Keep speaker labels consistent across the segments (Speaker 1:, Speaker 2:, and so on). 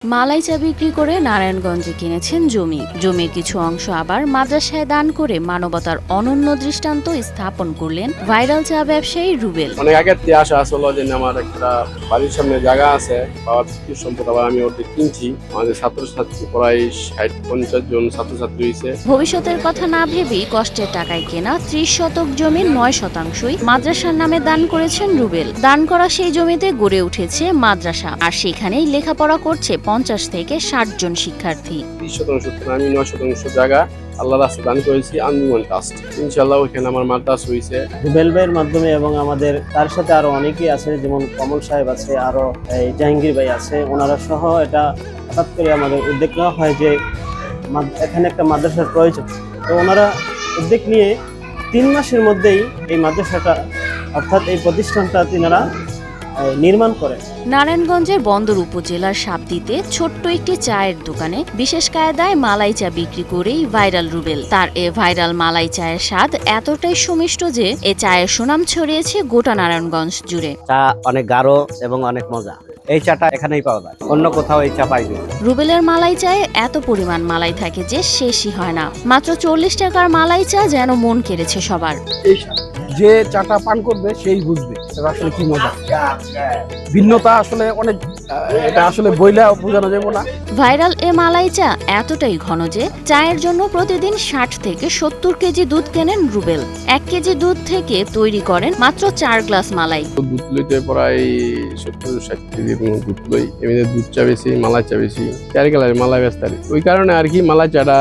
Speaker 1: মালাই চা বিক্রি করে নারায়ণগঞ্জে কিনেছেন জমি। জমির কিছু অংশ আবার মাদ্রাসায় দান করে মানবতার অনন্য দৃষ্টান্ত স্থাপন করলেন ভাইরাল চা ব্যবসায়ী রুবেল।
Speaker 2: অনেক আগের থেকে আশা আসলো যে আমার একটা বাড়ির সামনে জায়গা আছে, বাবার কিছু সম্পদ আবার আমি ওদের কিনছি। আমাদের ছাত্রছাত্রী প্রায় 60-50 জন ছাত্রছাত্রী হয়েছে।
Speaker 1: ভবিষ্যতের কথা না ভেবেই কষ্টের টাকায় কেনা 30 শতক জমির 9% মাদ্রাসার নামে দান করেছেন রুবেল। দান করা সেই জমিতে গড়ে উঠেছে মাদ্রাসা, আর সেখানেই লেখাপড়া করছে 50 থেকে 60 জন শিক্ষার্থী।
Speaker 2: 30% আমি 9% জায়গা আল্লাহর রাস্তায় দান করেছি আঞ্জুমান ট্রাস্ট। ইনশাআল্লাহ ওইখানে আমার মাদ্রাসা হয়েছে
Speaker 3: রুবেল ভাইয়ের মাধ্যমে, এবং আমাদের তার সাথে আরো অনেকেই আছে, যেমন কমল সাহেব আছে, আরো জাহাঙ্গীর ভাই আছে, ওনারা সহ এটা হঠাৎ করে আমাদের উদ্যোগ নেওয়া হয় যে এখানে একটা মাদ্রাসার প্রয়োজন। তো ওনারা উদ্যোগ নিয়ে 3 মাসের মধ্যেই এই মাদ্রাসাটা অর্থাৎ এই প্রতিষ্ঠানটা তিনারা নির্মাণ করে।
Speaker 1: নারায়ণগঞ্জের বন্দর উপজেলার সাবদিতে ছোট্ট একটি চায়ের দোকানে বিশেষ কায়দায় মালাই চা বিক্রি করেই ভাইরাল রুবেল। তার এ ভাইরাল মালাই চায়ের স্বাদ এতটাই সুমিষ্ট যে এ চায়ের সুনাম ছড়িয়েছে গোটা নারায়ণগঞ্জ জুড়ে।
Speaker 3: চা অনেক গাঢ় এবং অনেক মজা। এই চাটা এখানেই পাওয়া যায়, অন্য কোথাও এই চা পাইনি।
Speaker 1: রুবেলের মালাই চায়ে এত পরিমাণ মালাই থাকে যে শেষই হয় না। মাত্র 40 টাকার মালাই চা যেন মন কেড়েছে সবার।
Speaker 4: যে চাটা পান করবে সেই বুঝবে এটা আসলে কি মজা। ভিন্নতা আসলে অনেক, এটা আসলে বইলা বোঝানো যাবে না।
Speaker 1: ভাইরাল এ মালাই চা এতটাই ঘন যে চায়ের জন্য প্রতিদিন 60 থেকে 70 কেজি দুধ কেনেন রুবেল। 1 কেজি দুধ থেকে তৈরি করেন মাত্র 4 গ্লাস মালাই।
Speaker 2: দুধ লইতে প্রায় 70-60 কেজির দুধ লই। এমনি দুধ চা বেশি, মালাই চা বেশি, 4 কালারের মালাই বেচতারি। ওই কারণে আর কি মালাই চাটা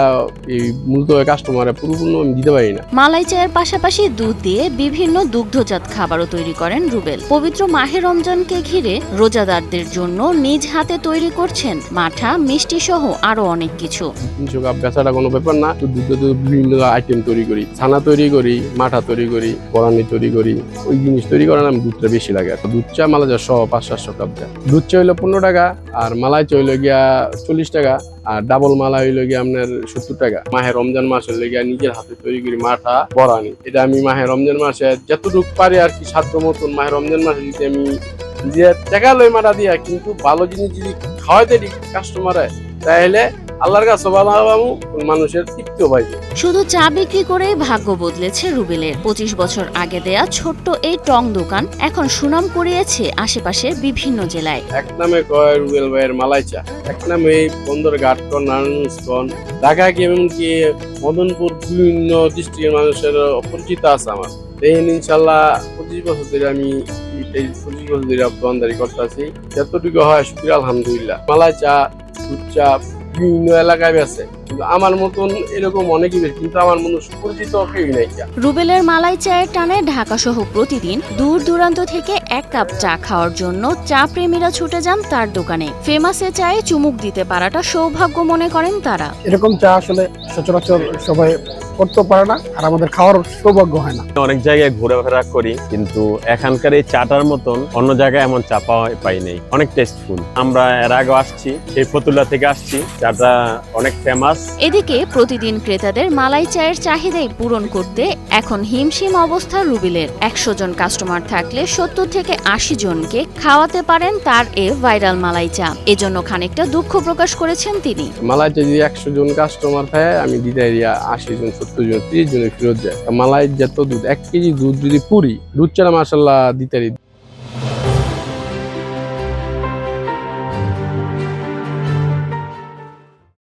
Speaker 2: এই মূলত কাস্টমারে পুরোপূর্ণ আমি দিতে পারি না।
Speaker 1: মালাই চায়ের পাশাপাশি দুধ দিয়ে বিভিন্ন দুগ্ধজাত খাবারও তৈরি করেন রুবেল। পবিত্র মাহে রমজানকে ঘিরে রোজাদারদের জন্য নিজ হাতে তৈরি করছেন মাঠা, মিষ্টি সহ আরো অনেক কিছু।
Speaker 2: 300 কাপ বেচাটা কোনো ব্যাপার না। দুধ বিভিন্ন আইটেম তৈরি করি, ছানা তৈরি করি, মাঠা তৈরি করি, বরানি তৈরি করি। ওই জিনিস তৈরি করার আমি দুধটা বেশি লাগে। দুধ চা মালাই চা সহ 500-700 কাপ দেয়। দুধ চা হইলো 15 টাকা, আর মালাই চা হইলো গিয়া 40 টাকা, আর ডাবল মালাই হইলো গিয়া আপনার 70 টাকা। মাহে রমজান মাসের লেগে নিজের হাতে তৈরি করি মাঠা, বরানি। এটা আমি মাহে রমজান মাসে যতটুকু পারি আর কি সাধ্য মতন মাহে রমজান মাসে যদি আমি যে টাকা লই মাঠা দিয়া, কিন্তু ভালো জিনিস যদি খাওয়াইতে দিই কাস্টমারে, তাহলে আল্লাহর কাছে ভালো হবো, মানুষের তৃপ্তিও পাইবে।
Speaker 1: শুধু চা বিক্রি করেই ভাগ্য বদলেছে রুবেলের। 25 বছর আগে দেয়া ছোট্ট এই টং দোকান এখন সুনাম কুড়িয়েছে আশেপাশের বিভিন্ন জেলায়।
Speaker 2: এক নামে কয় রুবেল ভাইয়ের মালাই চা, এক নামে বন্দর ঘাটকন, নারায়ণগঞ্জ, ঢাকা কি এমনকি মদনপুর বিভিন্ন ডিস্ট্রিক্টের মানুষের পরিচিত আছে আমার। দেখেন ইনশাল্লাহ 25 বছর ধরে আমি 25 বছর ধরে দোকানদারি করতে আছি। যতটুকু হয় শুক্রিয়া আলহামদুলিল্লাহ। মালাই চা, দুধ চা বিভিন্ন এলাকায় আছে, কিন্তু আমার মতন এরকম অনেকই বেশি, কিন্তু আমার মনে সুপরিচিত কেউই নাই।
Speaker 1: রুবেলের মালাই চায়ের টানে ঢাকা সহ প্রতিদিন দূর দূরান্ত থেকে 1 কাপ চা খাওয়ার জন্য চা প্রেমীরা ছুটে যান তার দোকানে। ফেমাস এ চায়ে চুমুক দিতে পারাটা সৌভাগ্য মনে করেন তারা।
Speaker 4: এরকম চা আসলে সচরাচর সবাই করতে পারে না, আর আমাদের খাওয়ার সৌভাগ্য হয় না।
Speaker 5: অনেক জায়গায় ঘোরাফেরা করি, কিন্তু এখানকার এই চাটার মতন অন্য জায়গায় এমন চা পাই নাই। অনেক টেস্টফুল। আমরা এর আগে আসছি, সেই ফতুল্লা থেকে আসছি। চাটা অনেক ফেমাস।
Speaker 1: এদিকে প্রতিদিন ক্রেতাদের মালাই চায়ের চাহিদাই পূরণ করতে এখন হিমশিম অবস্থা রুবেলের। 100 জন কাস্টমার থাকলে 70 থেকে 80 জনকে খাওয়াতে পারেন তার এ ভাইরাল মালাই চা। এজন্য খানিকটা দুঃখ প্রকাশ করেছেন তিনি।
Speaker 2: মালাই চা যদি 100 জন কাস্টমার থাকে, আমি দিতে 80 জন, 70 জন, 30 জনের ফেরত যায়। মালাই যত দুধ, 1 কেজি দুধ যদি পুরি, দুধ চা মাশাআল্লাহ দিতে